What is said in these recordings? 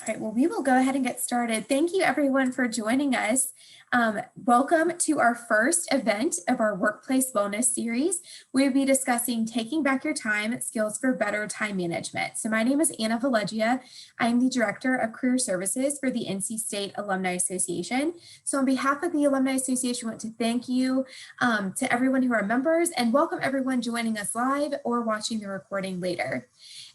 All right, well, we will go ahead and get started. Thank you everyone for joining us. Welcome to our first event of our Workplace Wellness series. We'll be discussing taking back your time, skills for better time management. So my name is Anna Velleggia. I'm the Director of Career Services for the NC State Alumni Association. So on behalf of the Alumni Association, I want to thank you to everyone who are members and welcome everyone joining us live or watching the recording later.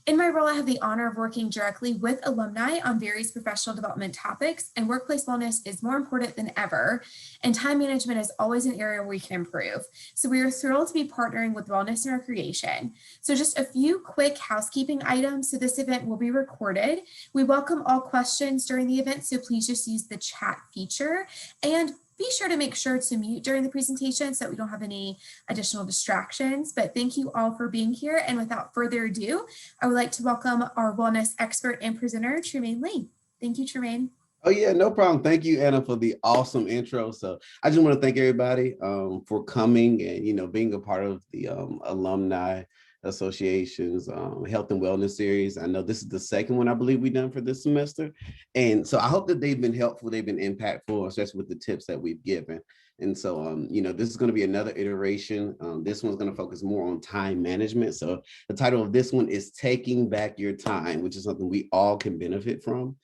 In my role, I have the honor of working directly with alumni on various professional development topics, and workplace wellness is more important than ever, and time management is always an area where we can improve. So we are thrilled to be partnering with Wellness and Recreation. So just a few quick housekeeping items. So this event will be recorded. We welcome all questions during the event, so please just use the chat feature, and be sure to make sure to mute during the presentation so that we don't have any additional distractions. But thank you all for being here. And without further ado, I would like to welcome our wellness expert and presenter, Trumane Lee. Thank you, Trumane. Oh yeah, no problem. Thank you, Anna, for the awesome intro. So I just want to thank everybody for coming and being a part of the Alumni Association's Health and Wellness series. I know this is the second one I believe we've done for this semester, and so I hope that they've been helpful, they've been impactful, especially with the tips that we've given. And so this is going to be another iteration. This one's going to focus more on time management. So the title of this one is Taking Back Your Time, which is something we all can benefit from.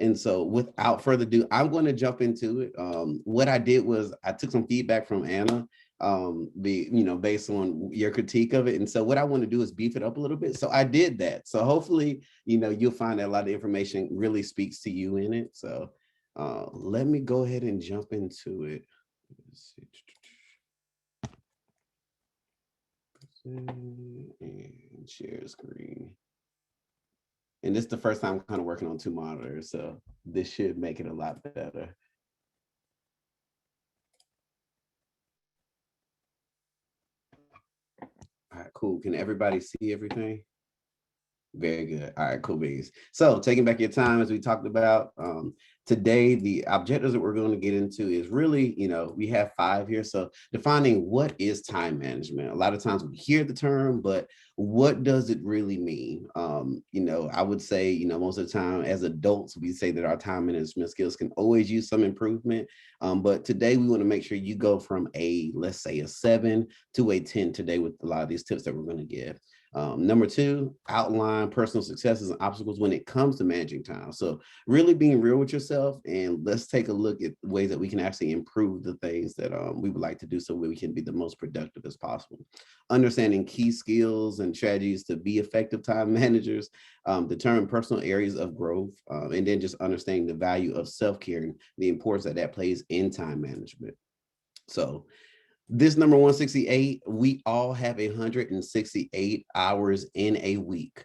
And so without further ado, I'm going to jump into it. What I did was I took some feedback from Anna, based on your critique of it. And so what I want to do is beef it up a little bit. So I did that. So hopefully, you'll find that a lot of information really speaks to you in it. So let me go ahead and jump into it. Let's see. And share screen. And this is the first time I'm kind of working on two monitors, so this should make it a lot better. All right, cool. Can everybody see everything? Very good. All right, cool beans. So taking back your time, as we talked about today, the objectives that we're going to get into is really, we have 5 here. So defining what is time management. A lot of times we hear the term, but what does it really mean? I would say, most of the time as adults, we say that our time management skills can always use some improvement. But today we want to make sure you go from let's say a 7 to a 10 today with a lot of these tips that we're going to give. Number 2, outline personal successes and obstacles when it comes to managing time. So really being real with yourself, and let's take a look at ways that we can actually improve the things that we would like to do so we can be the most productive as possible. Understanding key skills and strategies to be effective time managers, determine personal areas of growth, and then just understanding the value of self-care and the importance that plays in time management. So this number 168, we all have 168 hours in a week.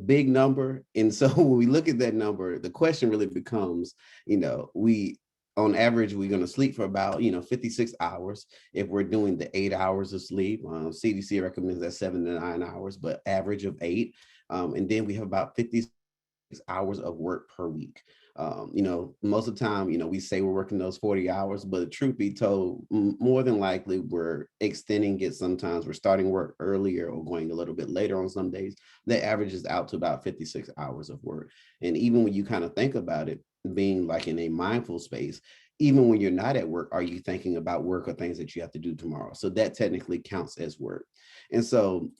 Big number. And so when we look at that number, the question really becomes, on average, we're going to sleep for about, 56 hours. If we're doing the 8 hours of sleep, CDC recommends that 7 to 9 hours, but average of 8. And then we have about 56 hours of work per week. Most of the time, we say we're working those 40 hours, but truth be told, more than likely we're extending it. Sometimes we're starting work earlier or going a little bit later on some days. That averages out to about 56 hours of work. And even when you kind of think about it, being like in a mindful space, even when you're not at work, are you thinking about work or things that you have to do tomorrow? So that technically counts as work. And so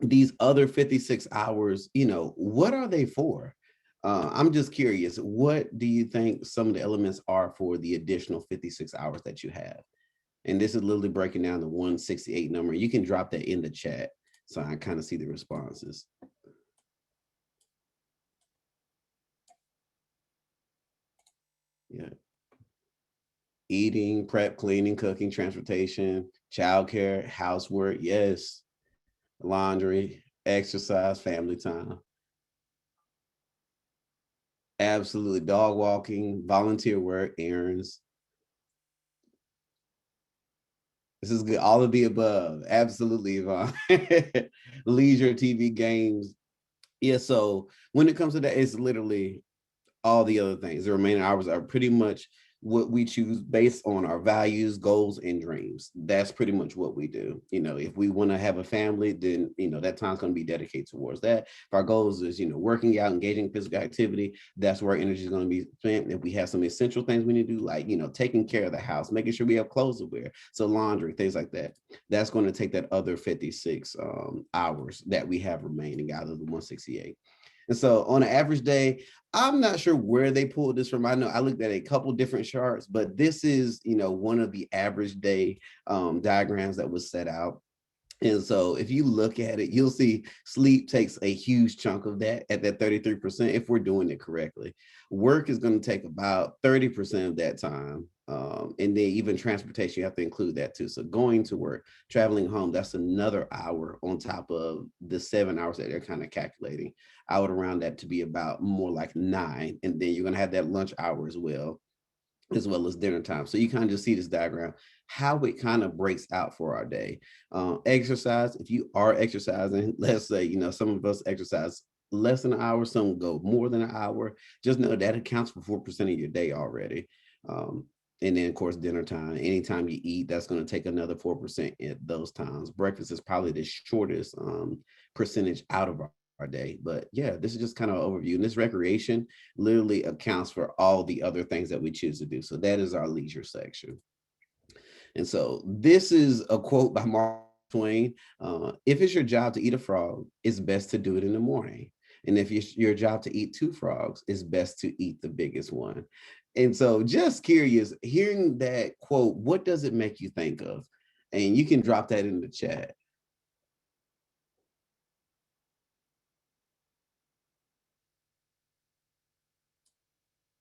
these other 56 hours, what are they for? I'm just curious, what do you think some of the elements are for the additional 56 hours that you have? And this is literally breaking down the 168 number. You can drop that in the chat so I kind of see the responses. Yeah. Eating, prep, cleaning, cooking, transportation, childcare, housework, yes. Laundry, exercise, family time. Absolutely. Dog walking, volunteer work, errands. This is good. All of the above. Absolutely, Yvonne. Leisure, TV, games. Yeah, so when it comes to that, it's literally all the other things. The remaining hours are pretty much what we choose based on our values, goals, and dreams. That's pretty much what we do. If we want to have a family, then that time's going to be dedicated towards that. If our goals is working out, engaging in physical activity, that's where our energy is going to be spent. If we have some essential things we need to do, like taking care of the house, making sure we have clothes to wear, so laundry, things like that, that's going to take that other 56 hours that we have remaining out of the 168. And so on an average day, I'm not sure where they pulled this from. I know I looked at a couple different charts, but this is, one of the average day diagrams that was set out. And so if you look at it, you'll see sleep takes a huge chunk of that at that 33% if we're doing it correctly. Work is going to take about 30% of that time. And then even transportation, you have to include that too. So going to work, traveling home, that's another hour on top of the 7 hours that they're kind of calculating. I would round that to be about more like 9. And then you're going to have that lunch hour as well as dinner time. So you kind of just see this diagram, how it kind of breaks out for our day. Exercise, if you are exercising, let's say, some of us exercise less than an hour, some go more than an hour, just know that accounts for 4% of your day already. And then, of course, dinner time, anytime you eat, that's going to take another 4% at those times. Breakfast is probably the shortest percentage out of our day. But yeah, this is just kind of an overview. And this recreation literally accounts for all the other things that we choose to do. So that is our leisure section. And so this is a quote by Mark Twain. If it's your job to eat a frog, it's best to do it in the morning. And if it's your job to eat 2 frogs, it's best to eat the biggest one. And so just curious, hearing that quote, what does it make you think of? And you can drop that in the chat.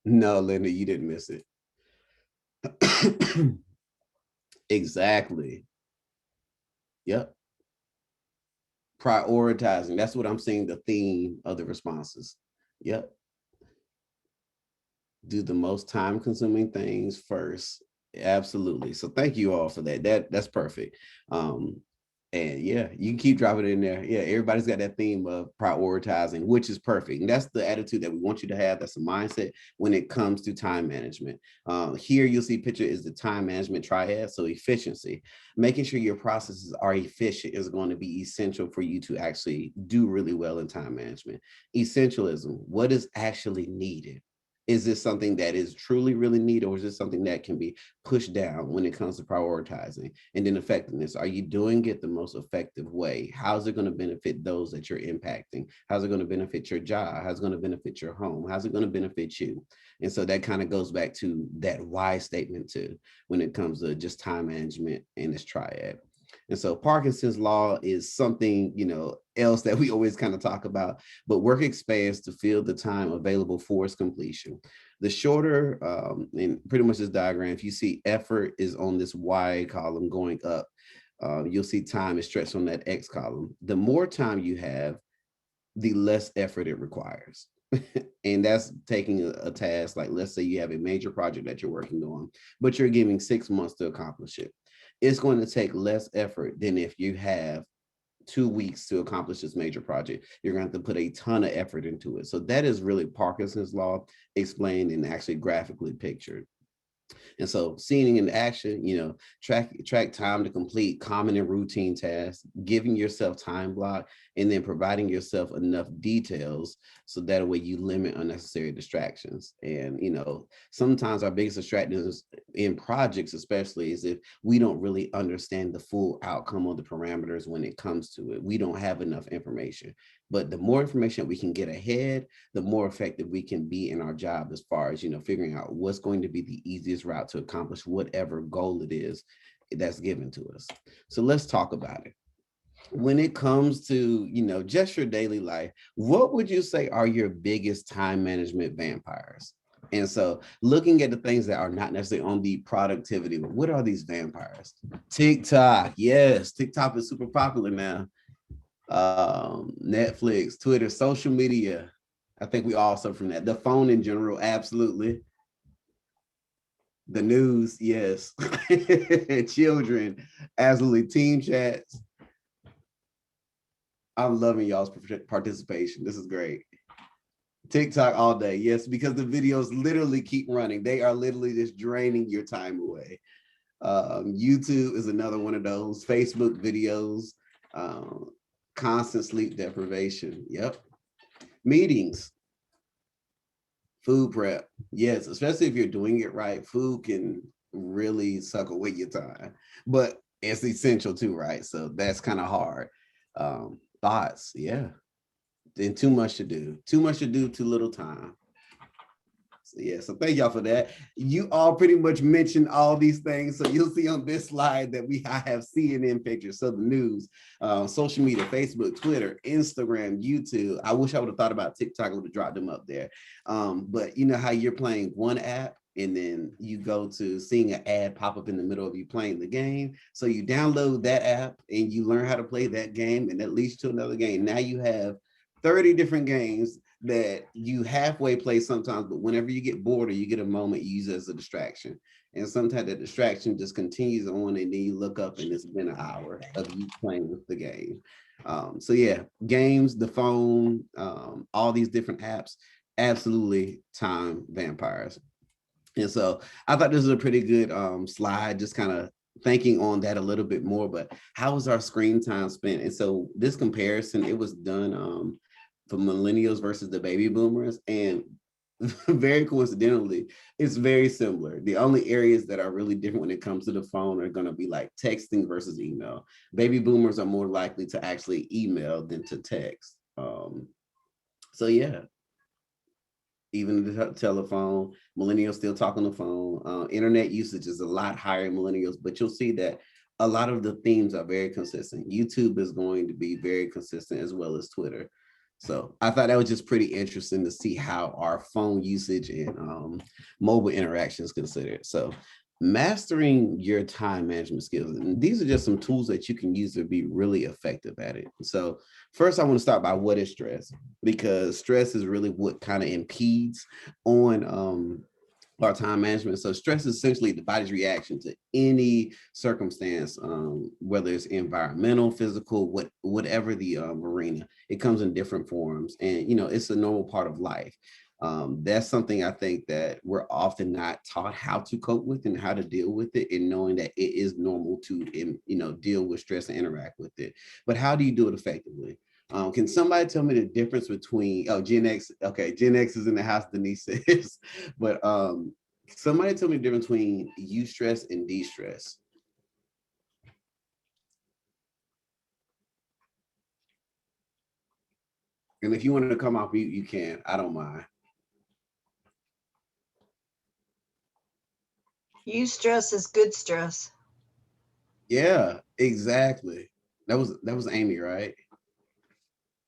No, Linda, you didn't miss it. Exactly. Yep. Prioritizing. That's what I'm seeing, the theme of the responses. Yep. Do the most time consuming things first. Absolutely. So thank you all for that. That's perfect. And yeah, you can keep dropping it in there. Yeah, everybody's got that theme of prioritizing, which is perfect. And that's the attitude that we want you to have. That's a mindset when it comes to time management. Here you'll see picture is the time management triad. So efficiency, making sure your processes are efficient is going to be essential for you to actually do really well in time management. Essentialism, what is actually needed? Is this something that is truly really needed, or is this something that can be pushed down when it comes to prioritizing? And then effectiveness, are you doing it the most effective way? How's it going to benefit those that you're impacting? How's it going to benefit your job? How's it going to benefit your home? How's it going to benefit you? And so that kind of goes back to that why statement too, when it comes to just time management and this triad. And so Parkinson's law is something, else that we always kind of talk about, but work expands to fill the time available for its completion. The shorter, and pretty much this diagram, if you see effort is on this Y column going up, you'll see time is stretched on that X column. The more time you have, the less effort it requires. And that's taking a task, like let's say you have a major project that you're working on, but you're giving 6 months to accomplish it. It's going to take less effort than if you have 2 weeks to accomplish this major project. You're going to have to put a ton of effort into it. So that is really Parkinson's law explained and actually graphically pictured. And so seeing in action, track time to complete common and routine tasks, giving yourself time block, and then providing yourself enough details so that way you limit unnecessary distractions. And, sometimes our biggest distractions in projects, especially, is if we don't really understand the full outcome of the parameters when it comes to it. We don't have enough information. But the more information we can get ahead, the more effective we can be in our job as far as, figuring out what's going to be the easiest route to accomplish whatever goal it is that's given to us. So let's talk about it. When it comes to, just your daily life, what would you say are your biggest time management vampires? And so looking at the things that are not necessarily on the productivity, what are these vampires? TikTok. Yes, TikTok is super popular now. Netflix, Twitter, social media. I think we all suffer from that. The phone in general, absolutely. The news, yes. Children, absolutely. Team chats. I'm loving y'all's participation. This is great. TikTok all day. Yes, because the videos literally keep running. They are literally just draining your time away. YouTube is another one of those. Facebook videos, um, constant sleep deprivation. Yep. Meetings, food prep. Yes, especially if you're doing it right, food can really suck away your time, but it's essential too, right? So that's kind of hard. Thoughts, yeah. And too much to do, too little time. So, yeah, so thank y'all for that. You all pretty much mentioned all these things. So you'll see on this slide that I have CNN pictures, so the news, social media, Facebook, Twitter, Instagram, YouTube. I wish I would have thought about TikTok, I would have dropped them up there. But you know how you're playing one app and then you go to seeing an ad pop up in the middle of you playing the game. So you download that app and you learn how to play that game, and that leads to another game. Now you have 30 different games that you halfway play sometimes, but whenever you get bored or you get a moment, you use it as a distraction. And sometimes that distraction just continues on, and then you look up and it's been an hour of you playing with the game. So yeah, games, the phone, all these different apps, absolutely time vampires. And so I thought this was a pretty good slide, just kind of thinking on that a little bit more. But how was our screen time spent? And so this comparison, it was done for millennials versus the baby boomers. And very coincidentally, it's very similar. The only areas that are really different when it comes to the phone are going to be like texting versus email. Baby boomers are more likely to actually email than to text. So yeah, even the telephone, millennials still talk on the phone. Internet usage is a lot higher in millennials, but you'll see that a lot of the themes are very consistent. YouTube is going to be very consistent, as well as Twitter. So I thought that was just pretty interesting to see how our phone usage and mobile interactions considered. So mastering your time management skills. And these are just some tools that you can use to be really effective at it. So first, I want to start by what is stress, because stress is really what kind of impedes on our time management. So stress is essentially the body's reaction to any circumstance, whether it's environmental, physical, whatever the arena. It comes in different forms, and you know it's a normal part of life. That's something I think that we're often not taught how to cope with and how to deal with it, and knowing that it is normal to deal with stress and interact with it. But how do you do it effectively? Can somebody tell me the difference between, oh, Gen X? Okay, Gen X is in the house, Denise says. But somebody tell me the difference between eustress and de-stress. And if you want to come off mute, you can. I don't mind. Eustress is good stress. Yeah, exactly. That was Amy, right?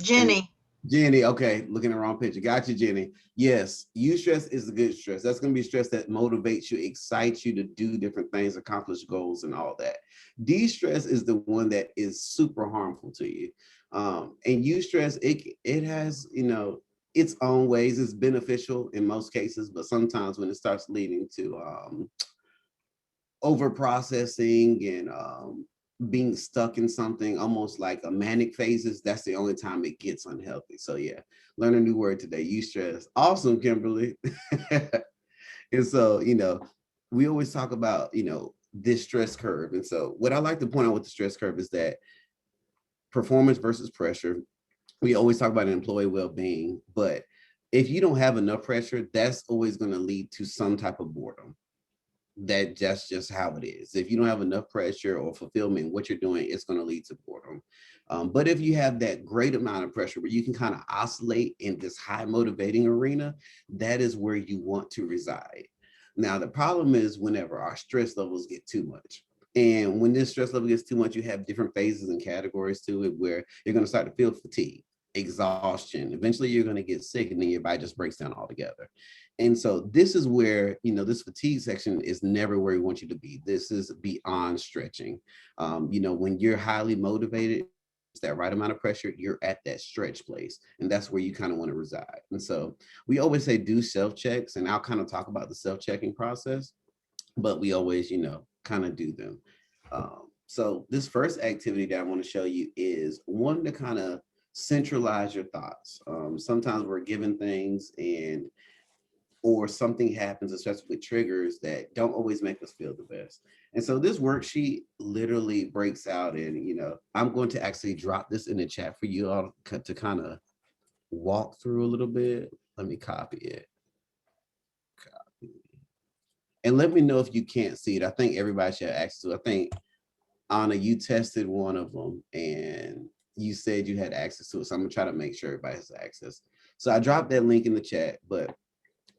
And Jenny. Jenny, okay, looking at the wrong picture. Got you, Jenny. Yes, eustress is the good stress. That's going to be stress that motivates you, excites you to do different things, accomplish goals, and all that. De-stress is the one that is super harmful to you. And eustress, it has its own ways. It's beneficial in most cases, but sometimes when it starts leading to over processing and being stuck in something almost like a manic phases, that's the only time it gets unhealthy. So yeah, learn a new word today. Eustress. Awesome, Kimberly. And so we always talk about this stress curve. And so what I like to point out with the stress curve is that performance versus pressure. We always talk about employee well-being, but if you don't have enough pressure, that's always going to lead to some type of boredom. That's just how it is. If you don't have enough pressure or fulfillment in what you're doing, it's going to lead to boredom. But if you have that great amount of pressure where you can kind of oscillate in this high motivating arena, that is where you want to reside. Now, the problem is whenever our stress levels get too much. And when this stress level gets too much, you have different phases and categories to it where you're going to start to feel fatigue, exhaustion. Eventually, you're going to get sick, and then your body just breaks down altogether. And so this is where, this fatigue section is never where we want you to be. This is beyond stretching. When you're highly motivated, it's that right amount of pressure, you're at that stretch place. And that's where you kind of want to reside. And so we always say do self-checks, and I'll kind of talk about the self-checking process, but we always, kind of do them. So this first activity that I want to show you is one to kind of centralize your thoughts. Sometimes we're given things or something happens, especially with triggers that don't always make us feel the best. And so this worksheet literally breaks out and, I'm going to actually drop this in the chat for you all to kind of walk through a little bit. Let me copy it. And let me know if you can't see it. I think everybody should have access to it. I think, Anna, you tested one of them and you said you had access to it. So I'm gonna try to make sure everybody has access. So I dropped that link in the chat, but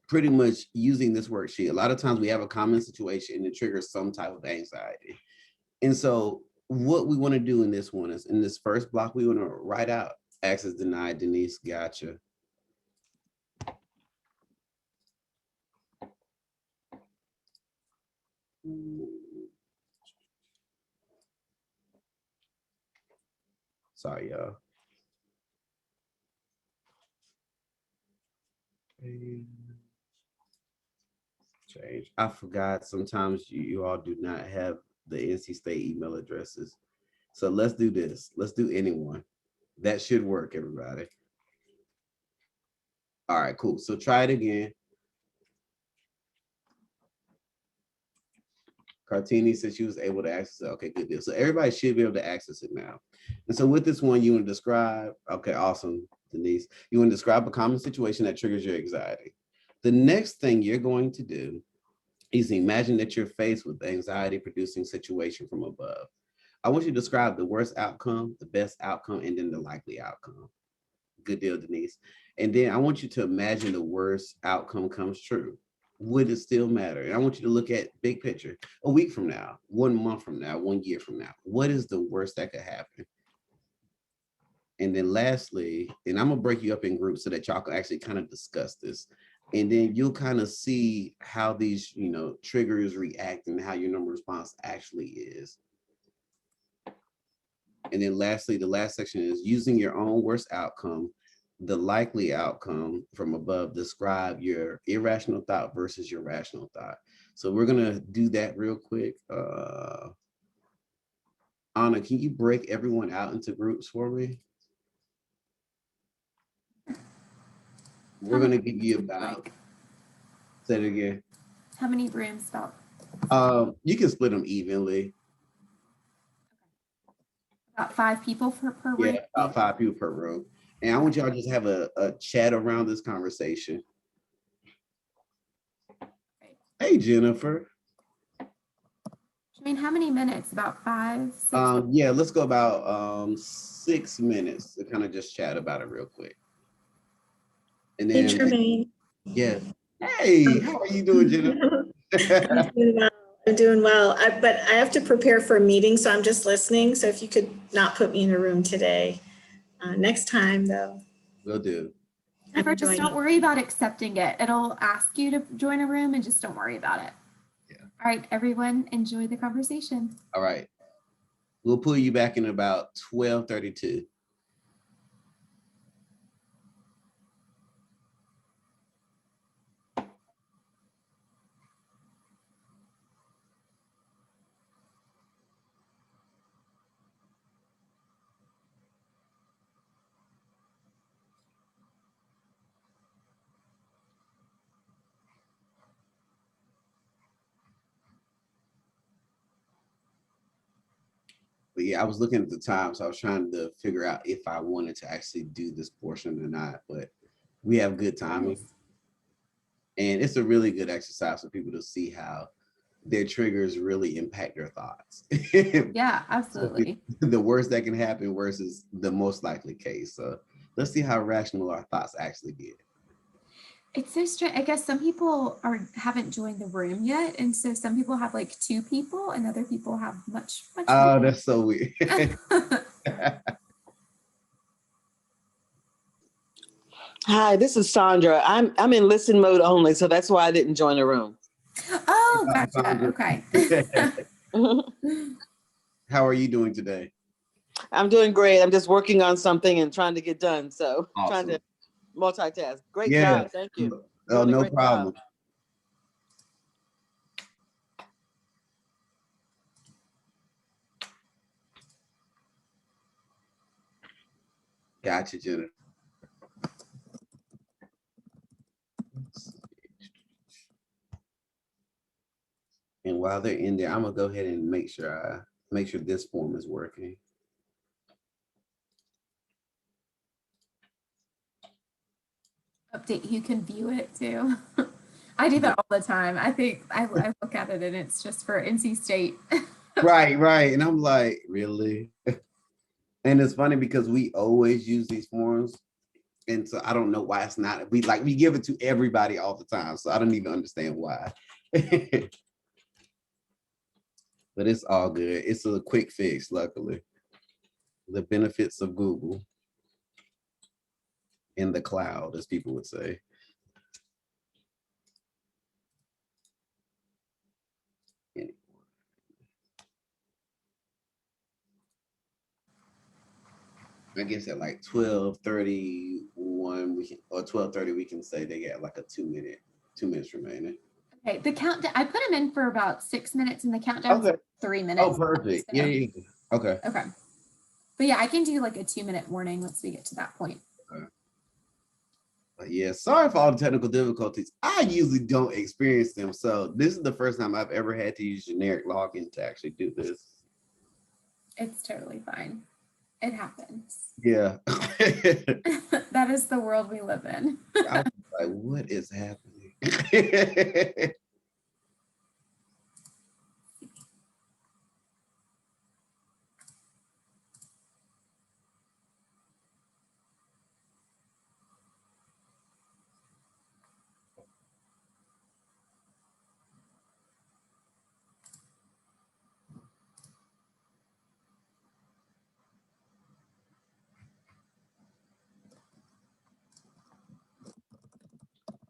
pretty much using this worksheet, a lot of times we have a common situation and it triggers some type of anxiety. And so what we want to do in this one is in this first block, we want to write out access denied. Denise, gotcha. Sorry, y'all. Change. I forgot sometimes you all do not have the NC State email addresses. So let's do this. Let's do anyone. That should work, everybody. All right, cool. So try it again. Cartini said she was able to access it. Okay, good deal. So everybody should be able to access it now. And so with this one, you want to describe, okay, awesome, Denise. You want to describe a common situation that triggers your anxiety. The next thing you're going to do is imagine that you're faced with the anxiety producing situation from above. I want you to describe the worst outcome, the best outcome, and then the likely outcome. Good deal, Denise. And then I want you to imagine the worst outcome comes true. Would it still matter? And I want you to look at big picture. A week from now, 1 month from now, 1 year from now, what is the worst that could happen? And then lastly, and I'm gonna break you up in groups so that y'all can actually kind of discuss this. And then you'll kind of see how these, triggers react and how your normal response actually is. And then lastly, the last section is using your own worst outcome, the likely outcome from above, describe your irrational thought versus your rational thought. So we're gonna do that real quick. Anna, can you break everyone out into groups for me? We're gonna give you about, say it again. How many rooms about? You can split them evenly. About 5 people per room? Yeah, about 5 people per room. And I want y'all to just have a chat around this conversation. Right. Hey, Jennifer. I mean, how many minutes? About 5, 6? Yeah, let's go about 6 minutes to kind of just chat about it real quick. And then, hey, Trumane. Yeah. Hey, how are you doing, Jennifer? I'm doing well. But I have to prepare for a meeting, so I'm just listening. So if you could not put me in a room today, next time though. Will do. Never, just don't worry about accepting it. It'll ask you to join a room and just don't worry about it. Yeah. All right, everyone, enjoy the conversation. All right. We'll pull you back in about 12:32. But yeah, I was looking at the time, so I was trying to figure out if I wanted to actually do this portion or not, but we have good timing. Nice. And it's a really good exercise for people to see how their triggers really impact their thoughts. Yeah, absolutely. The worst that can happen versus the most likely case. So let's see how rational our thoughts actually get. It's so strange. I guess some people haven't joined the room yet, and so some people have like 2 people, and other people have much Oh, more. that's so weird. Hi, this is Sandra. I'm in listen mode only, so that's why I didn't join the room. Oh, gotcha. Okay. How are you doing today? I'm doing great. I'm just working on something and trying to get done. So Awesome. trying to multitask. Great Yeah. job. Thank you. Oh, no problem. Job. Gotcha, Jennifer. And while they're in there, I'm gonna go ahead and make sure this form is working. Update, you can view it too. I do that all the time. I think I look at it and it's just for NC State. Right. And I'm like, really? And it's funny because we always use these forms. And so I don't know why it's not. We give it to everybody all the time. So I don't even understand why. But it's all good. It's a quick fix, luckily. The benefits of Google in the cloud, as people would say. I guess at like 12:31 we can, or 12:30 we can say they got like a 2 minutes remaining. Okay, the countdown, I put them in for about 6 minutes and the countdown Okay. 3 minutes. Oh, perfect. Yeah. Okay. Okay. But yeah, I can do like a 2-minute warning once we get to that point. Okay. But yeah, sorry for all the technical difficulties. I usually don't experience them. So this is the first time I've ever had to use generic login to actually do this. It's totally fine. It happens. Yeah. That is the world we live in. I was like, what is happening?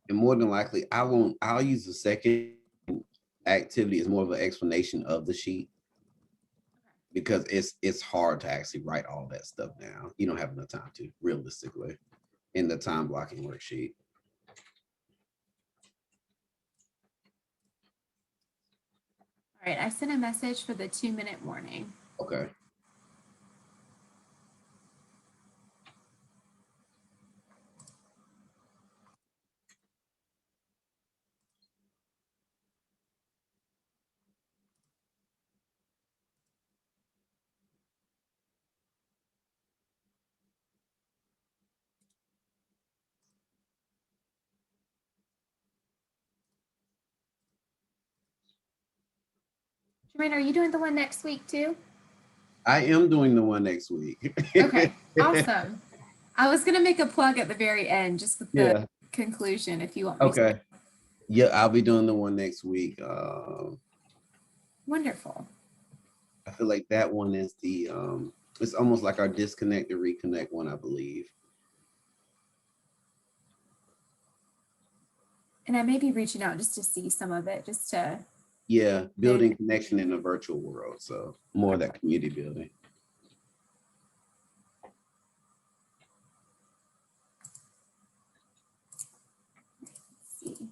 And more than likely, I'll use the second activity as more of an explanation of the sheet, because it's hard to actually write all that stuff down. You don't have enough time to, realistically, in the time blocking worksheet. All right, I sent a message for the 2-minute warning. Okay. Trumane, are you doing the one next week too? I am doing the one next week. Okay, awesome. I was gonna make a plug at the very end, just with the conclusion, if you want me to. Okay. Yeah, I'll be doing the one next week. Wonderful. I feel like that one is the it's almost like our disconnect to reconnect one, I believe. And I may be reaching out just to see some of it, just to. Yeah, building connection in the virtual world. So more of that community building. Let's see.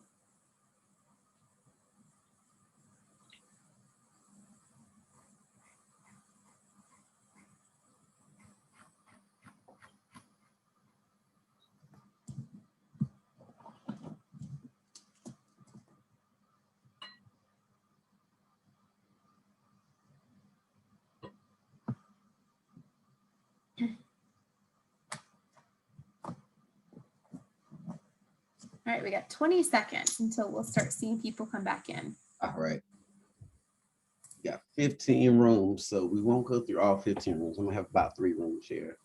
All right, we got 20 seconds until we'll start seeing people come back in. All right. We got 15 rooms, so we won't go through all 15 rooms. I'm gonna have about 3 rooms here.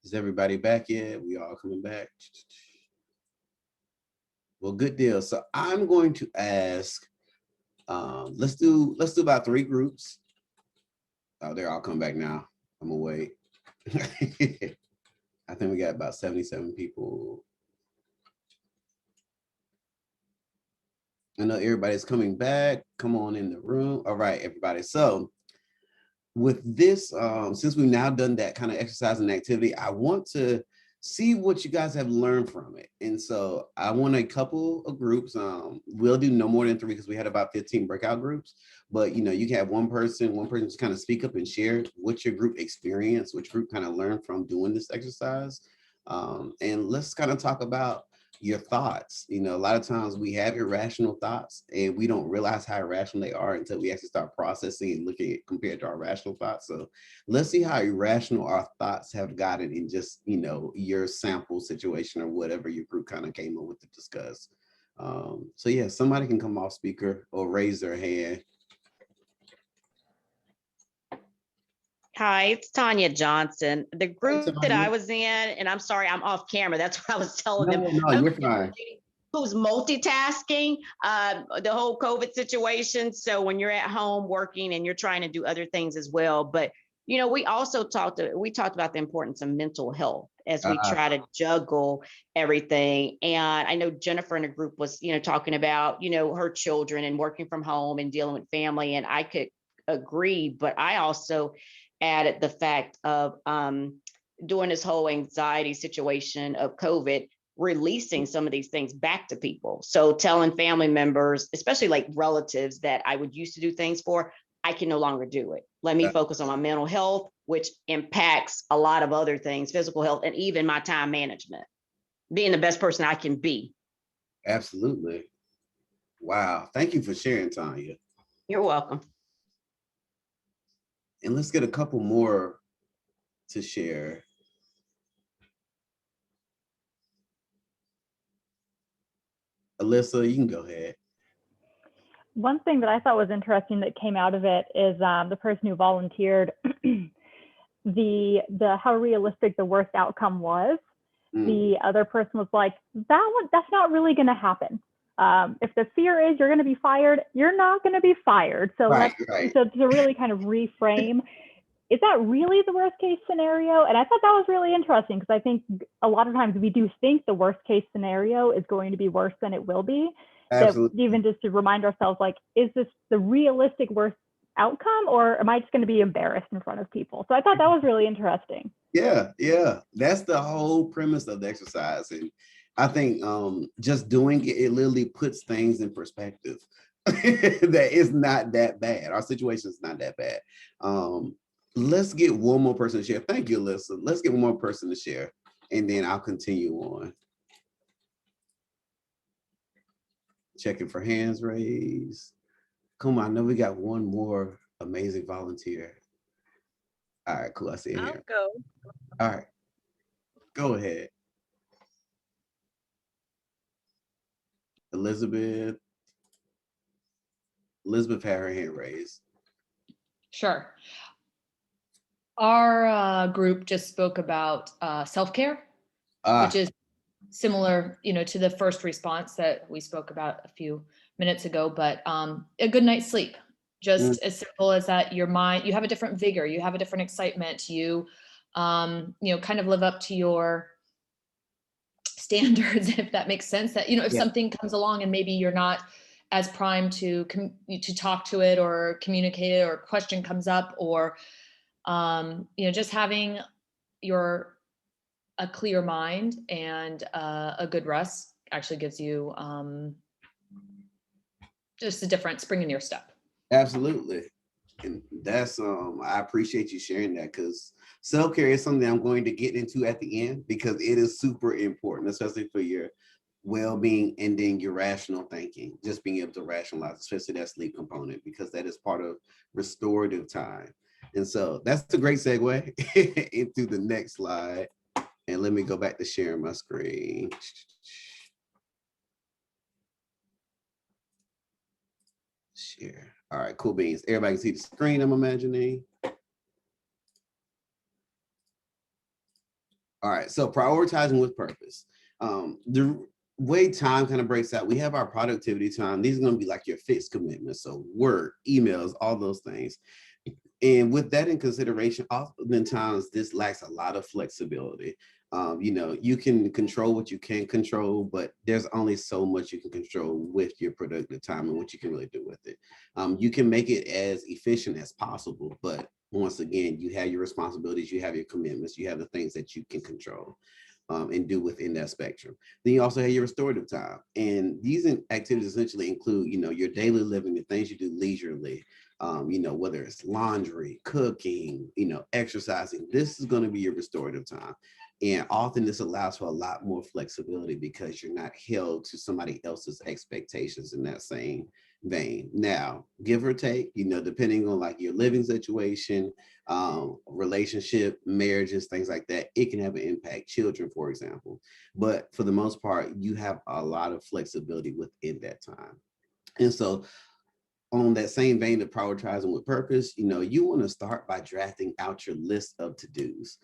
Is everybody back yet? We all coming back? Well, good deal. So I'm going to ask, let's do about 3 groups. Oh, they're all coming back now. I'm gonna wait. I think we got about 77 people. I know everybody's coming back. Come on in the room. All right, everybody. So with this, since we've now done that kind of exercise and activity, I want to see what you guys have learned from it. And so I want a couple of groups. We'll do no more than 3 because we had about 15 breakout groups. But you know, you can have one person just kind of speak up and share what your group experienced, which group kind of learned from doing this exercise. And let's kind of talk about your thoughts. You know, a lot of times we have irrational thoughts and we don't realize how irrational they are until we actually start processing and looking at compared to our rational thoughts. So let's see how irrational our thoughts have gotten in just, you know, your sample situation or whatever your group kind of came up with to discuss. So yeah, somebody can come off speaker or raise their hand. Hi, it's Tanya Johnson. The group that Tanya. I was in, and I'm sorry, I'm off camera. That's what I was telling them. No, you're fine. Who's multitasking, the whole COVID situation. So when you're at home working and you're trying to do other things as well. But, you know, we also talked about the importance of mental health as we try to juggle everything. And I know Jennifer in a group was, you know, talking about, you know, her children and working from home and dealing with family. And I could agree, but I also added the fact of doing this whole anxiety situation of COVID, releasing some of these things back to people. So telling family members, especially like relatives that I would used to do things for, I can no longer do it. Let me focus on my mental health, which impacts a lot of other things, physical health, and even my time management, being the best person I can be. Absolutely. Wow. Thank you for sharing, Tanya. You're welcome. And let's get a couple more to share. Alyssa, you can go ahead. One thing that I thought was interesting that came out of it is the person who volunteered, the how realistic the worst outcome was. The other person was like, that's not really going to happen. If the fear is you're going to be fired, you're not going to be fired. So so to really kind of reframe, is that really the worst case scenario? And I thought that was really interesting because I think a lot of times we do think the worst case scenario is going to be worse than it will be. Absolutely. That even just to remind ourselves, like, is this the realistic worst outcome, or am I just going to be embarrassed in front of people? So I thought that was really interesting. Yeah, that's the whole premise of the exercise. And I think just doing it, it literally puts things in perspective. That it's not that bad. Our situation is not that bad. Let's get one more person to share. Thank you, Alyssa. Let's get one more person to share, and then I'll continue on. Checking for hands raised. Come on, I know we got one more amazing volunteer. All right, cool. I see it here. I'll go. All right, go ahead. Elizabeth had her hand raised. Sure. Our group just spoke about self-care, which is similar, you know, to the first response that we spoke about a few minutes ago, but a good night's sleep, just as simple as that. Your mind, you have a different vigor, you have a different excitement, you know, kind of live up to your standards, if that makes sense. That, you know, if something comes along and maybe you're not as primed to talk to it or communicate it, or a question comes up, or you know, just having a clear mind and a good rest actually gives you just a different spring in your step. Absolutely. And that's I appreciate you sharing that, because self-care is something I'm going to get into at the end, because it is super important, especially for your well-being, ending your rational thinking, just being able to rationalize, especially that sleep component, because that is part of restorative time. And so that's a great segue into the next slide. And let me go back to sharing my screen. Share. All right, cool beans. Everybody can see the screen, I'm imagining. All right, so prioritizing with purpose. The way time kind of breaks out, we have our productivity time. These are going to be like your fixed commitments. So work, emails, all those things. And with that in consideration, oftentimes this lacks a lot of flexibility. You can control what you can control, but there's only so much you can control with your productive time and what you can really do with it. You can make it as efficient as possible, but once again, you have your responsibilities, you have your commitments, you have the things that you can control. And do within that spectrum. Then you also have your restorative time. And these activities essentially include, your daily living, the things you do leisurely, whether it's laundry, cooking, exercising. This is going to be your restorative time. And often this allows for a lot more flexibility because you're not held to somebody else's expectations in that same vein. Now, give or take, depending on like your living situation, relationship, marriages, things like that, it can have an impact. Children, for example. But for the most part, you have a lot of flexibility within that time. And so on that same vein of prioritizing with purpose, you want to start by drafting out your list of to-dos.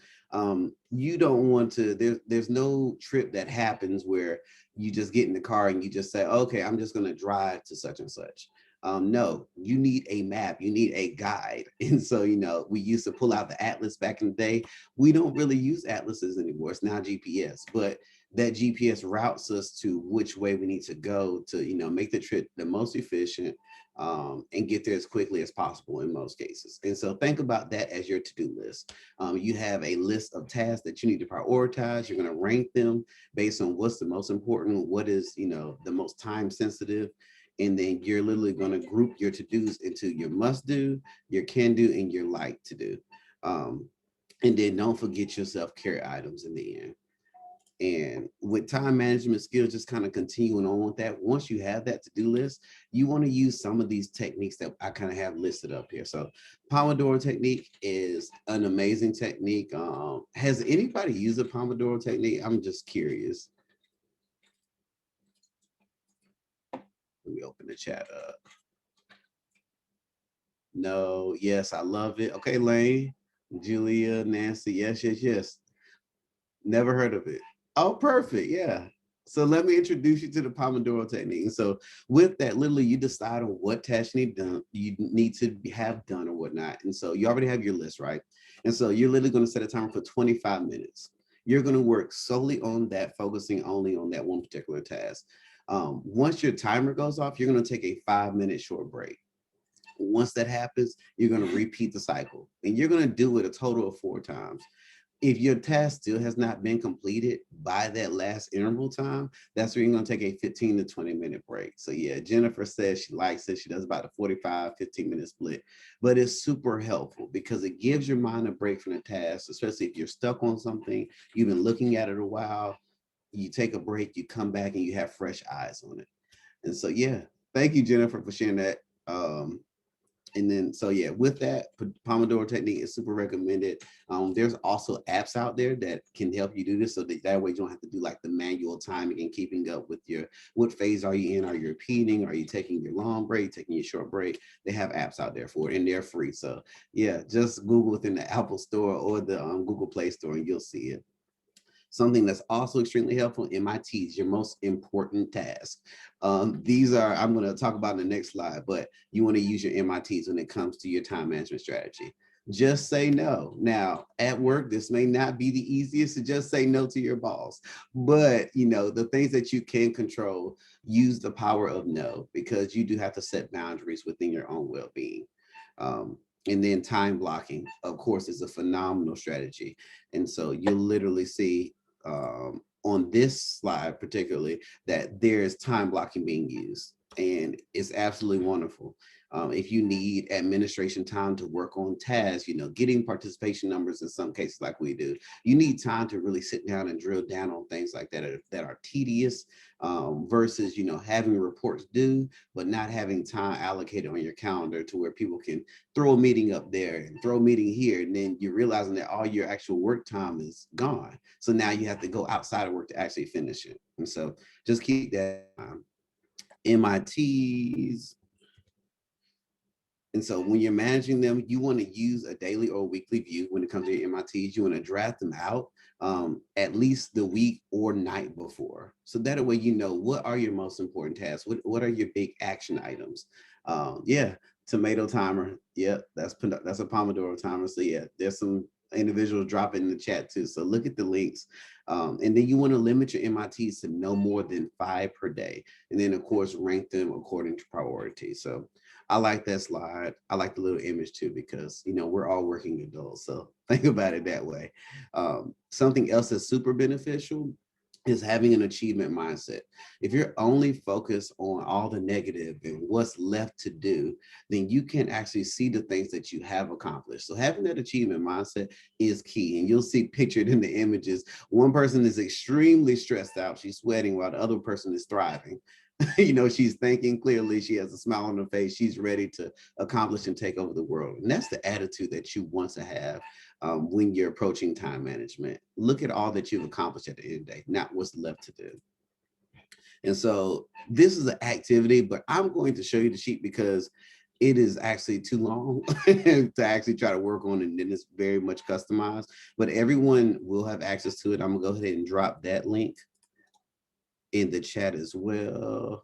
You don't want to, there's no trip that happens where you just get in the car and you just say, okay, I'm just going to drive to such and such. No, you need a map, you need a guide. And so, we used to pull out the atlas back in the day. We don't really use atlases anymore. It's now GPS, but that GPS routes us to which way we need to go to, make the trip the most efficient, and get there as quickly as possible in most cases. And so think about that as your to-do list. You have a list of tasks that you need to prioritize. You're going to rank them based on what's the most important, what is, the most time sensitive. And then you're literally going to group your to-dos into your must do, your can do, and your like to do. And then don't forget your self-care items in the end. And with time management skills, just kind of continuing on with that, once you have that to-do list, you want to use some of these techniques that I kind of have listed up here. So Pomodoro technique is an amazing technique. Has anybody used a Pomodoro technique? I'm just curious. Let me open the chat up. No, yes, I love it. Okay, Lane, Julia, Nancy, yes. Never heard of it. Oh, perfect. Yeah. So let me introduce you to the Pomodoro technique. And so with that, literally you decide on what tasks you need to have done or whatnot. And so you already have your list, right? And so you're literally going to set a timer for 25 minutes. You're going to work solely on that, focusing only on that one particular task. Once your timer goes off, you're going to take a 5-minute short break. Once that happens, you're going to repeat the cycle and you're going to do it a total of 4 times. If your task still has not been completed by that last interval time, that's where you're going to take a 15 to 20-minute break. So yeah, Jennifer says she likes it. She does about a 45-15-minute split, but it's super helpful because it gives your mind a break from the task, especially if you're stuck on something, you've been looking at it a while, you take a break, you come back and you have fresh eyes on it. And so, yeah, thank you, Jennifer, for sharing that. And then, so yeah, with that, Pomodoro technique is super recommended. There's also apps out there that can help you do this, so that way you don't have to do like the manual timing and keeping up with what phase are you in? Are you repeating? Are you taking your long break, taking your short break? They have apps out there for it and they're free. So yeah, just Google within the Apple Store or the Google Play Store and you'll see it. Something that's also extremely helpful, MITs, your most important task. These are, I'm going to talk about in the next slide, but you want to use your MITs when it comes to your time management strategy. Just say no. Now, at work, this may not be the easiest to just say no to your boss, but the things that you can control, use the power of no, because you do have to set boundaries within your own well-being. And then time blocking, of course, is a phenomenal strategy. And so you'll literally see on this slide particularly that there's time blocking being used, and it's absolutely wonderful. If you need administration time to work on tasks, getting participation numbers in some cases like we do, you need time to really sit down and drill down on things like that are tedious, versus, having reports due, but not having time allocated on your calendar to where people can throw a meeting up there and throw a meeting here. And then you're realizing that all your actual work time is gone. So now you have to go outside of work to actually finish it. And so just keep that MITs. And so when you're managing them, you want to use a daily or weekly view. When it comes to your MITs, you want to draft them out at least the week or night before. So that way, what are your most important tasks? What are your big action items? Yeah, Tomato timer. Yep, that's a Pomodoro timer. So yeah, there's some individuals dropping in the chat too. So look at the links. And then you want to limit your MITs to no more than 5 per day. And then of course, rank them according to priority. So I like that slide. I like the little image too, because we're all working adults. So think about it that way. Something else that's super beneficial is having an achievement mindset. If you're only focused on all the negative and what's left to do, then you can actually see the things that you have accomplished. So having that achievement mindset is key. And you'll see pictured in the images, one person is extremely stressed out, she's sweating, while the other person is thriving. She's thinking clearly, she has a smile on her face, she's ready to accomplish and take over the world. And that's the attitude that you want to have when you're approaching time management. Look at all that you've accomplished at the end of the day, not what's left to do. And so this is an activity, but I'm going to show you the sheet because it is actually too long to actually try to work on, and then it's very much customized, but everyone will have access to it. I'm gonna go ahead and drop that link in the chat as well.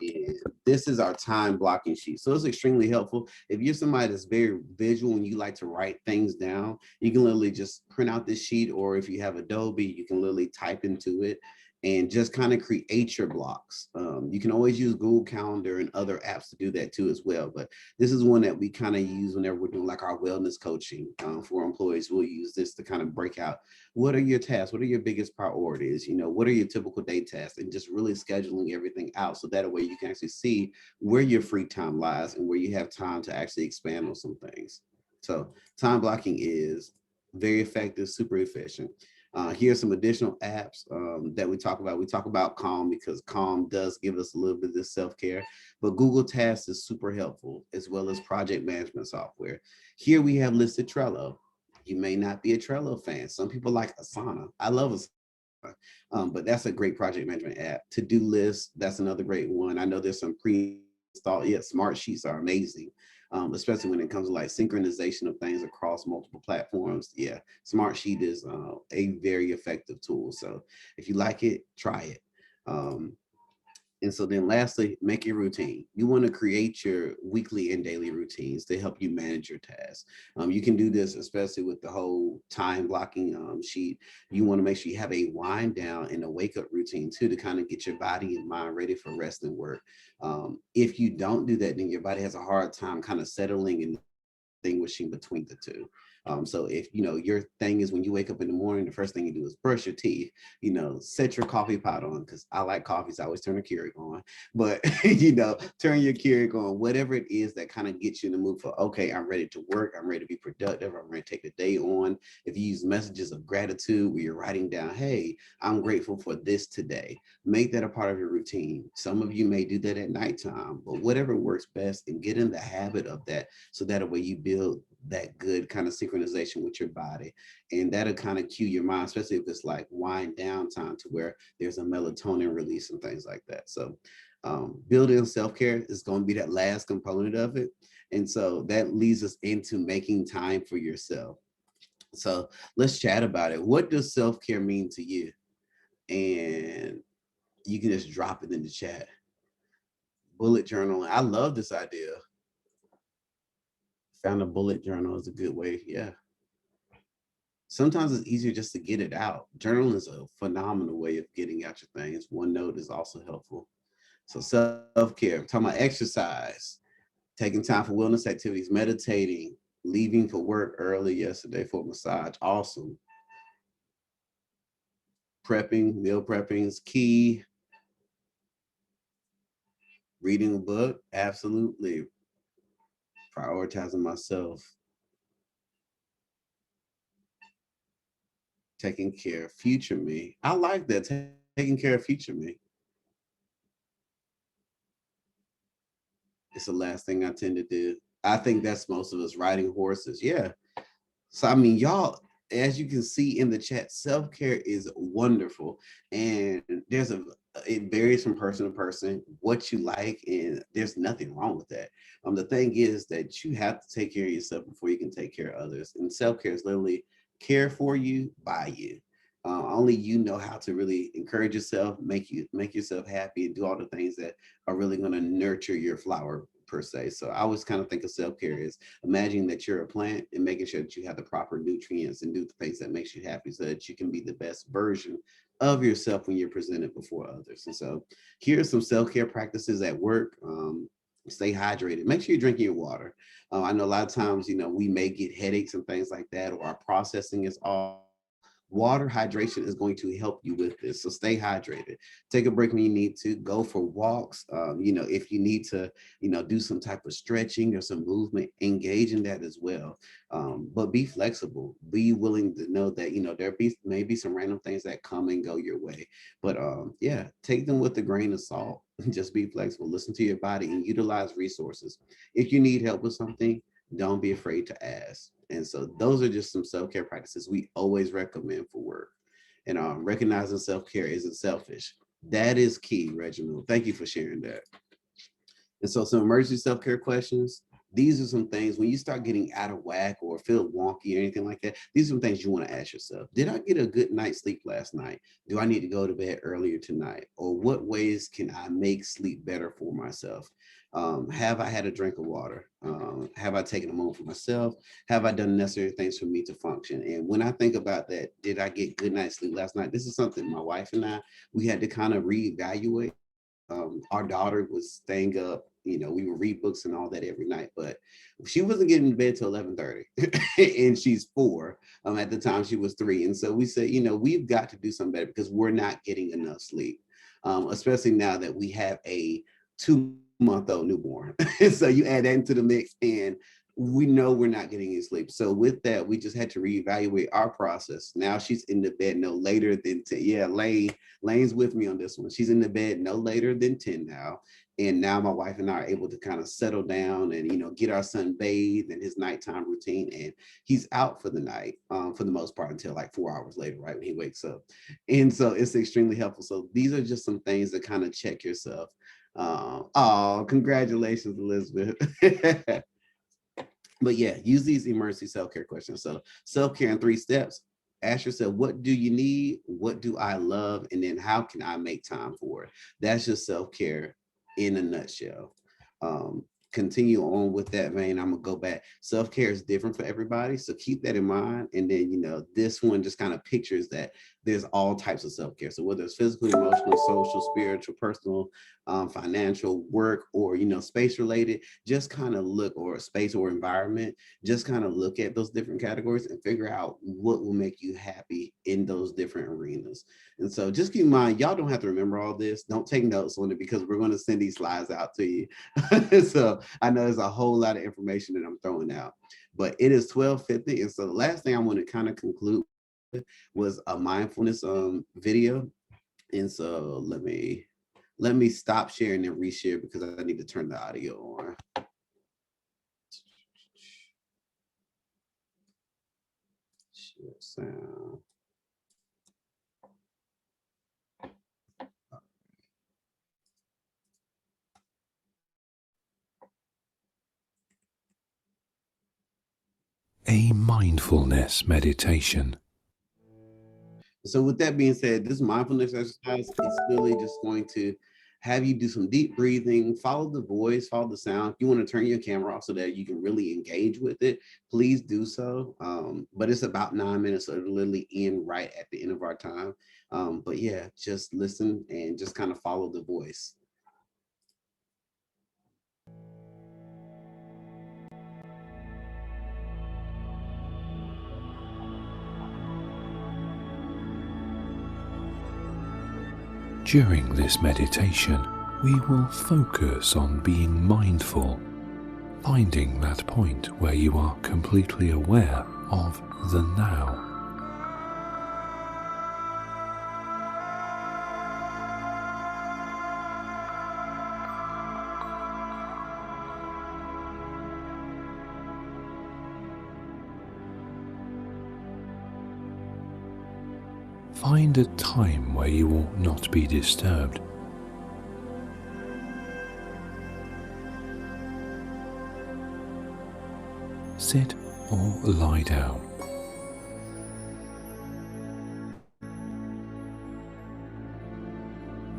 And this is our time blocking sheet. So it's extremely helpful. If you're somebody that's very visual and you like to write things down, you can literally just print out this sheet, or if you have Adobe, you can literally type into it and just kind of create your blocks. You can always use Google Calendar and other apps to do that too as well. But this is one that we kind of use whenever we're doing like our wellness coaching for employees. We'll use this to kind of break out, what are your tasks? What are your biggest priorities? What are your typical day tasks? And just really scheduling everything out, so that way you can actually see where your free time lies and where you have time to actually expand on some things. So time blocking is very effective, super efficient. Here's some additional apps that we talk about. We talk about Calm because Calm does give us a little bit of this self-care, but Google Tasks is super helpful, as well as project management software. Here we have listed Trello. You may not be a Trello fan. Some people like Asana. I love Asana, but that's a great project management app. To-do list, that's another great one. I know there's some pre-installed, Smart Sheets are amazing. Especially when it comes to like synchronization of things across multiple platforms. Yeah, Smart Sheet is a very effective tool. So if you like it, try it. And so then lastly, make your routine. You want to create your weekly and daily routines to help you manage your tasks. You can do this, especially with the whole time blocking sheet. You want to make sure you have a wind down and a wake up routine too, to kind of get your body and mind ready for rest and work. If you don't do that, then your body has a hard time kind of settling and distinguishing between the two. So if your thing is when you wake up in the morning, the first thing you do is brush your teeth, set your coffee pot on, because I like coffee, so I always turn the Keurig on. But turn your Keurig on, whatever it is that kind of gets you in the mood for, okay, I'm ready to work, I'm ready to be productive, I'm ready to take the day on. If you use messages of gratitude where you're writing down, hey, I'm grateful for this today, make that a part of your routine. Some of you may do that at nighttime, but whatever works best, and get in the habit of that, so that way you build that good kind of synchronization with your body, and that'll kind of cue your mind, especially if it's like wind down time, to where there's a melatonin release and things like that. So building self-care is going to be that last component of it, and so that leads us into making time for yourself. So let's chat about it. What does self-care mean to you? And you can just drop it in the chat. Bullet journaling, I love this idea. Found a bullet journal is a good way. Yeah. Sometimes it's easier just to get it out. Journaling is a phenomenal way of getting out your things. OneNote is also helpful. So self-care, talking about exercise, taking time for wellness activities, meditating, leaving for work early yesterday for a massage. Awesome. Prepping, meal prepping is key. Reading a book, absolutely. Prioritizing myself. Taking care of future me. I like that, taking care of future me. It's the last thing I tend to do. I think that's most of us, riding horses. Yeah. So, I mean, y'all, as you can see in the chat, self-care is wonderful. And it varies from person to person, what you like, and there's nothing wrong with that. The thing is that you have to take care of yourself before you can take care of others. And self-care is literally care for you by you. Only you know how to really encourage yourself, make yourself happy, and do all the things that are really going to nurture your flower per se. So I always kind of think of self-care as imagining that you're a plant and making sure that you have the proper nutrients and do the things that makes you happy so that you can be the best version of yourself when you're presented before others. And so here are some self-care practices at work. Stay hydrated. Make sure you're drinking your water. I know a lot of times, we may get headaches and things like that, or our processing is off. Water hydration is going to help you with this. So stay hydrated. Take a break when you need to. Go for walks. If you need to, do some type of stretching or some movement, engage in that as well. But be flexible. Be willing to know that, there may be some random things that come and go your way. But take them with a grain of salt. Just be flexible. Listen to your body and utilize resources. If you need help with something, don't be afraid to ask. And so those are just some self-care practices we always recommend for work. And recognizing self-care isn't selfish. That is key, Reginald. Thank you for sharing that. And so some emergency self-care questions. These are some things when you start getting out of whack or feel wonky or anything like that, these are some things you want to ask yourself. Did I get a good night's sleep last night? Do I need to go to bed earlier tonight? Or what ways can I make sleep better for myself? Have I had a drink of water? Have I taken a moment for myself? Have I done necessary things for me to function? And when I think about that, did I get good night's sleep last night? This is something my wife and I, we had to kind of reevaluate. Our daughter was staying up, we would read books and all that every night, but she wasn't getting to bed till 11:30 and she's 4. At the time she was 3. And so we said, we've got to do something better because we're not getting enough sleep, especially now that we have a 2-month-old newborn. So you add that into the mix and we know we're not getting any sleep. So with that, we just had to reevaluate our process. Now she's in the bed no later than 10. Yeah, Lane's with me on this one. She's in the bed no later than 10 now. And now my wife and I are able to kind of settle down and, get our son bathed and his nighttime routine. And he's out for the night for the most part until like 4 hours later, right, when he wakes up. And so it's extremely helpful. So these are just some things to kind of check yourself. Congratulations, Elizabeth. But yeah, use these emergency self-care questions. So self-care in 3 steps. Ask yourself, what do you need? What do I love? And then how can I make time for it? That's just self-care in a nutshell. Continue on with that vein. I'm gonna go back. Self-care is different for everybody. So keep that in mind. And then, this one just kind of pictures that there's all types of self-care. So whether it's physical, emotional, social, spiritual, personal, financial, work, or, space related, just kind of look, or space or environment, just kind of look at those different categories and figure out what will make you happy in those different arenas. And so just keep in mind, y'all don't have to remember all this. Don't take notes on it because we're going to send these slides out to you. So I know there's a whole lot of information that I'm throwing out, but it is 12:50. And so the last thing I want to kind of conclude was a mindfulness video. And so let me stop sharing and reshare because I need to turn the audio on. Share sound. A mindfulness meditation. So with that being said, this mindfulness exercise is really just going to have you do some deep breathing, follow the voice, follow the sound. If you want to turn your camera off so that you can really engage with it, please do so. But it's about 9 minutes, so it'll literally end right at the end of our time. But yeah, just listen and just kind of follow the voice. During this meditation, we will focus on being mindful, finding that point where you are completely aware of the now. Find a time where you will not be disturbed. Sit or lie down.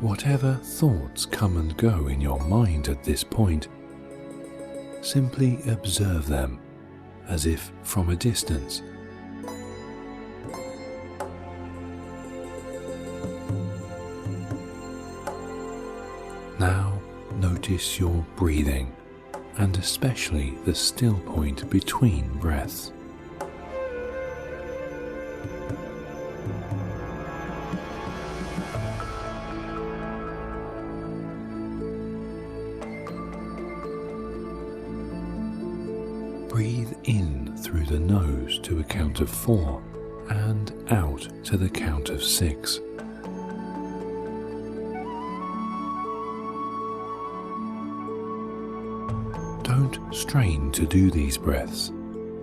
Whatever thoughts come and go in your mind at this point, simply observe them as if from a distance. Now notice your breathing, and especially the still point between breaths. Breathe in through the nose to a count of 4 and out to the count of 6. Don't strain to do these breaths,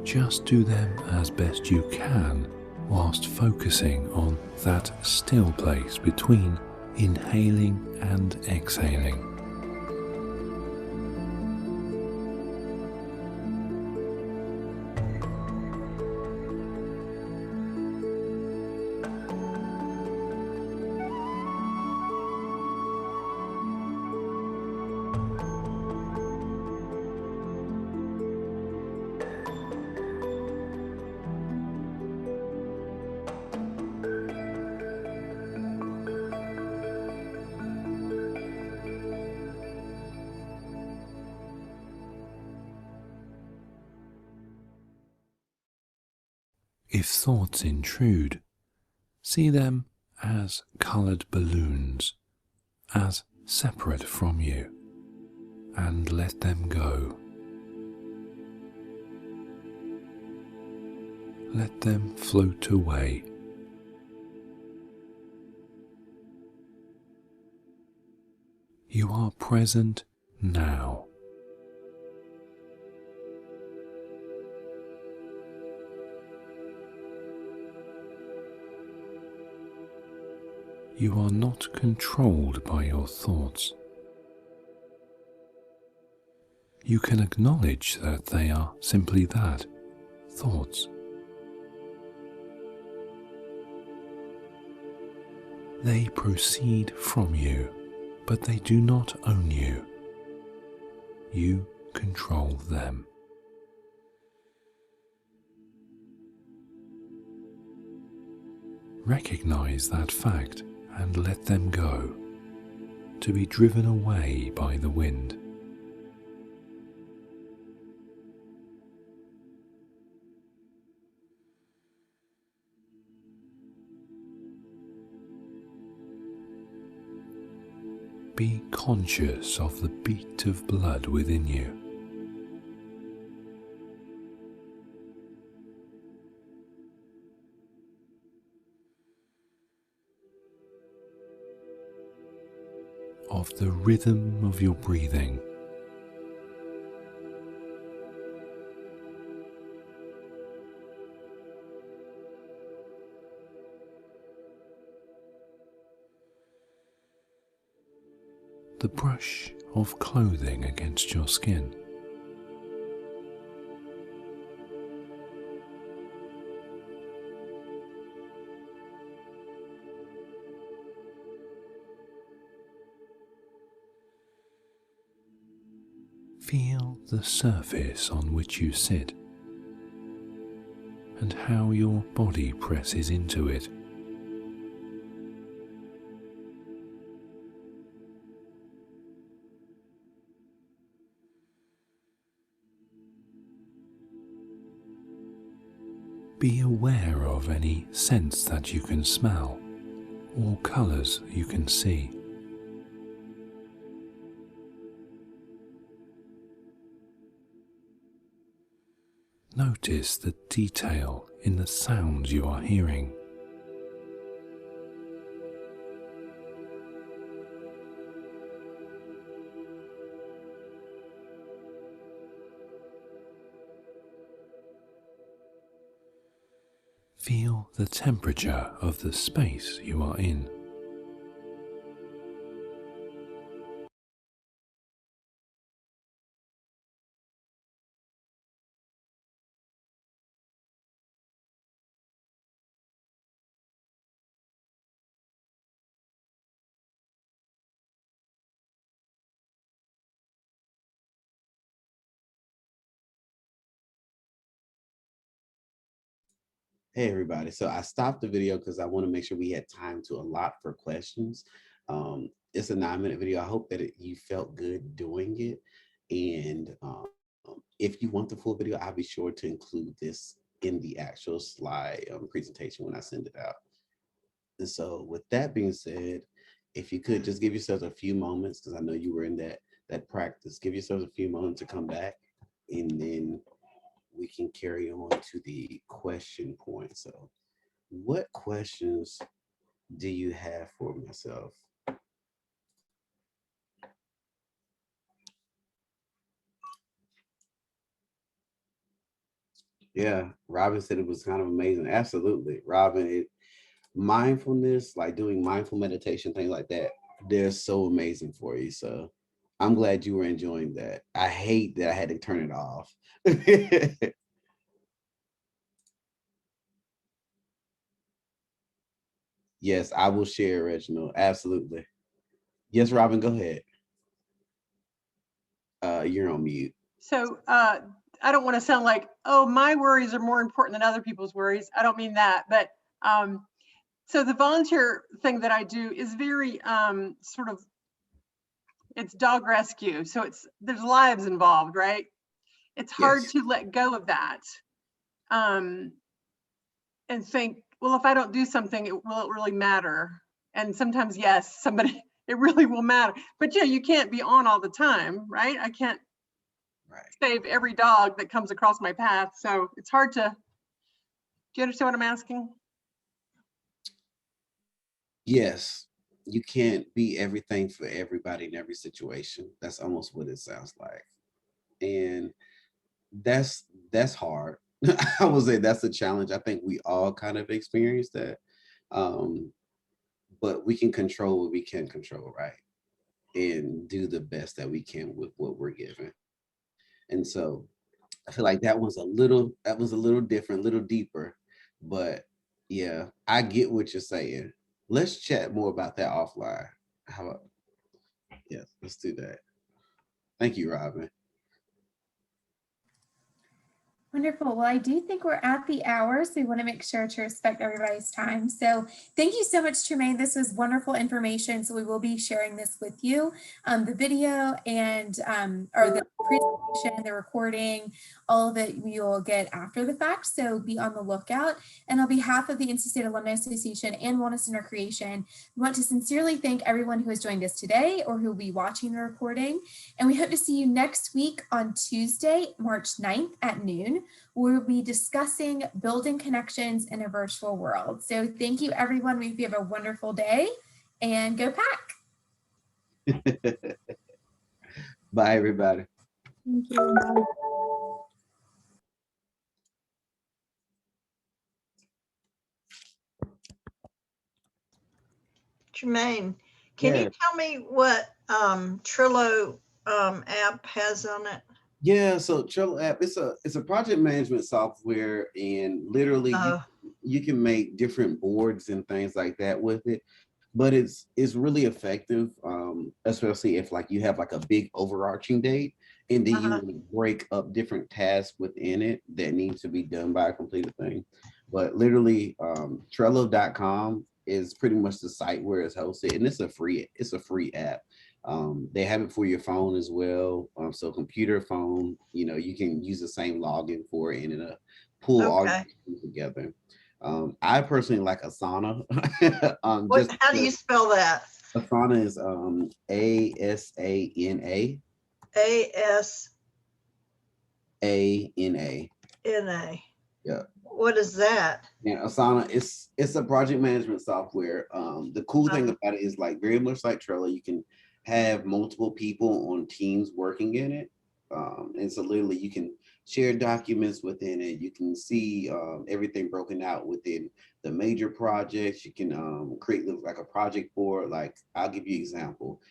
just do them as best you can whilst focusing on that still place between inhaling and exhaling. If thoughts intrude, see them as coloured balloons, as separate from you, and let them go. Let them float away. You are present now. You are not controlled by your thoughts. You can acknowledge that they are simply that, thoughts. They proceed from you, but they do not own you. You control them. Recognize that fact and let them go, to be driven away by the wind. Be conscious of the beat of blood within you. Of the rhythm of your breathing. The brush of clothing against your skin. Feel the surface on which you sit and how your body presses into it. Be aware of any scents that you can smell or colours you can see. Notice the detail in the sounds you are hearing. Feel the temperature of the space you are in. Hey everybody. So I stopped the video because I want to make sure we had time to allot for questions. It's a 9-minute video. I hope that you felt good doing it. And if you want the full video, I'll be sure to include this in the actual slide presentation when I send it out. And so with that being said, if you could just give yourselves a few moments, because I know you were in that practice, give yourselves a few moments to come back, and then we can carry on to the question point. So what questions do you have for myself? Yeah, Robin said it was kind of amazing. Absolutely. Robin, mindfulness, like doing mindful meditation, things like that, they're so amazing for you. So I'm glad you were enjoying that. I hate that I had to turn it off. Yes, I will share, Reginald. Absolutely. Yes, Robin, go ahead. You're on mute. So I don't want to sound like, oh, my worries are more important than other people's worries. I don't mean that, but so the volunteer thing that I do is very sort of, it's dog rescue. So there's lives involved, right? It's hard Yes. to let go of that and think, well, if I don't do something, will it really matter? And sometimes, yes, it really will matter. But yeah, you can't be on all the time, right? I can't save every dog that comes across my path. So it's hard to, do you understand what I'm asking? Yes, you can't be everything for everybody in every situation. That's almost what it sounds like. And that's hard. I would say that's a challenge. I think we all kind of experience that. But we can control what we can control, right? And do the best that we can with what we're given. And so I feel like that was a little different, a little deeper. But yeah, I get what you're saying. Let's chat more about that offline. How about, yes, let's do that. Thank you, Robin. Wonderful. Well, I do think we're at the hour, so we want to make sure to respect everybody's time. So thank you so much, Trumane. This was wonderful information. So we will be sharing this with you, the video and or the presentation, the recording, all of it you'll get after the fact. So be on the lookout. And on behalf of the NC State Alumni Association and Wellness and Recreation, we want to sincerely thank everyone who has joined us today or who will be watching the recording. And we hope to see you next week on Tuesday, March 9th at noon. We'll be discussing building connections in a virtual world. So thank you, everyone. We hope you have a wonderful day and go Pack. Bye, everybody. Thank you. Bye. Trumane, can you tell me what Trello app has on it? Yeah, so Trello app, it's a project management software, and literally you can make different boards and things like that with it. But it's really effective, especially if like you have like a big overarching date, and then you want to break up different tasks within it that need to be done by a completed thing. But literally, Trello.com is pretty much the site where it's hosted, and it's a free app. They have it for your phone as well. So computer, phone, you can use the same login for it, and it'll pull all your things together. I personally like Asana. How do you spell that? Asana is ASANA. ASANA. NA. Yeah. What is that? Yeah, Asana, it's a project management software. The cool thing about it is like very much like Trello, you can have multiple people on teams working in it. And so literally you can share documents within it. You can see everything broken out within the major projects. You can create like a project board. Like I'll give you an example.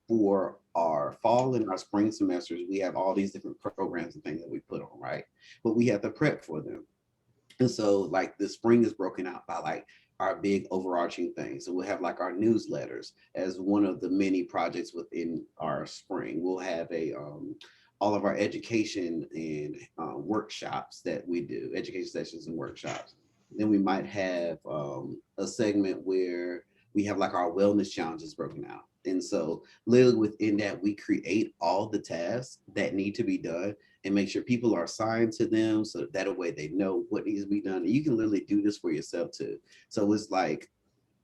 For our fall and our spring semesters, we have all these different programs and things that we put on, right? But we have to prep for them. And so like the spring is broken out by like our big overarching things. So we'll have like our newsletters as one of the many projects within our spring. We'll have all of our education and workshops that we do, education sessions and workshops. Then we might have a segment where we have like our wellness challenges broken out. And so literally within that, we create all the tasks that need to be done and make sure people are assigned to them so that way they know what needs to be done. And you can literally do this for yourself too. So it's like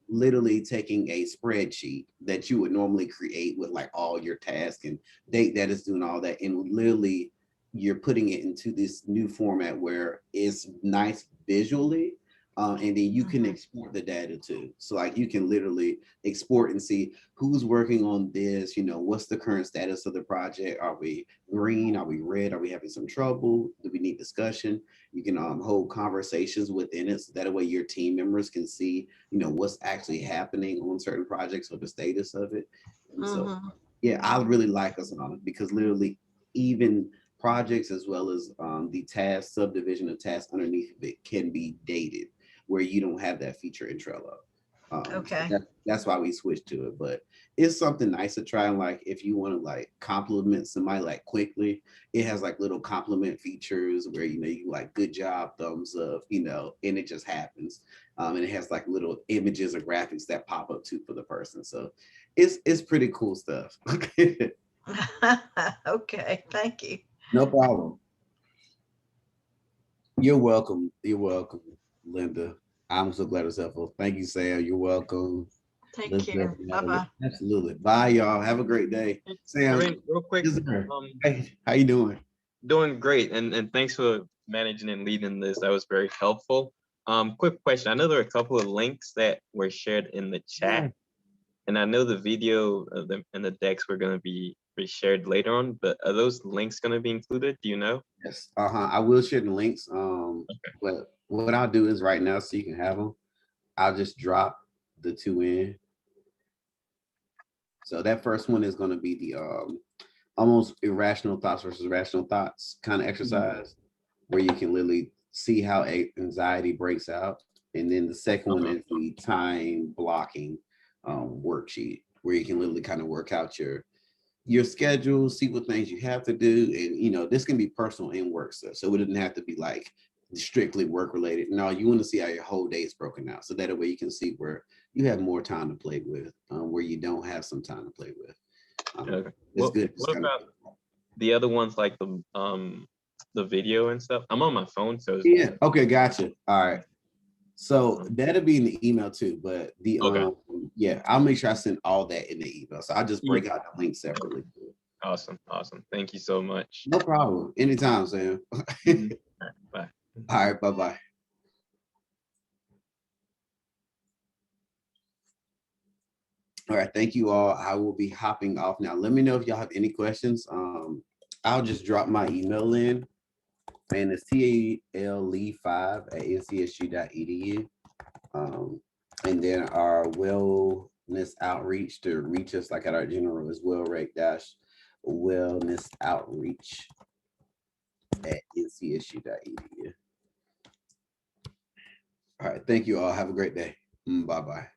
literally taking a spreadsheet that you would normally create with like all your tasks and date that is doing all that, and literally you're putting it into this new format where it's nice visually, and then you can export the data too. So like you can literally export and see who's working on this, what's the current status of the project. Are we green? Are we red? Are we having some trouble? Do we need discussion? You can hold conversations within it, so that way your team members can see, what's actually happening on certain projects or the status of it. And so, yeah, I really like us on it because literally even projects as well as the task subdivision of tasks underneath of it can be dated, where you don't have that feature in Trello. Okay. That's why we switched to it, but it's something nice to try. And like, if you want to like compliment somebody like quickly, it has like little compliment features where, you like good job, thumbs up, and it just happens. And it has like little images or graphics that pop up too for the person. So it's pretty cool stuff. Okay, thank you. No problem. You're welcome. You're welcome, Linda. I'm so glad it's helpful. Thank you, Sam. You're welcome. Take care. Bye-bye. Absolutely. Bye, y'all. Have a great day. Sam, real quick. Hey, how you doing? Doing great. And thanks for managing and leading this. That was very helpful. Quick question. I know there are a couple of links that were shared in the chat. Yeah. And I know the video and the decks were going to be shared later on, but are those links going to be included? Do you know? Yes. I will share the links. But what I'll do is right now, so you can have them, I'll just drop the two in. So that first one is going to be the almost irrational thoughts versus rational thoughts kind of exercise, where you can literally see how anxiety breaks out. And then the second one is the time blocking worksheet, where you can literally kind of work out your schedule, see what things you have to do. And, this can be personal and work stuff. So it doesn't have to be like strictly work related. No, you want to see how your whole day is broken out. So that way you can see where you have more time to play with, where you don't have some time to play with. Okay. It's good. What about the other ones, like the video and stuff? I'm on my phone, so yeah. Okay, gotcha. All right. So that'll be in the email too, but the yeah, I'll make sure I send all that in the email. So I'll just break out the link separately. Awesome. Thank you so much. No problem. Anytime, Sam. Bye. All right, bye-bye. All right, thank you all. I will be hopping off now. Let me know if y'all have any questions. I'll just drop my email in, and it's TALE5@ncsg.edu. And then our wellness outreach to reach us, like at our general, is wellrec-wellnessoutreach@ncsg.edu. All right, thank you all. Have a great day. Bye-bye.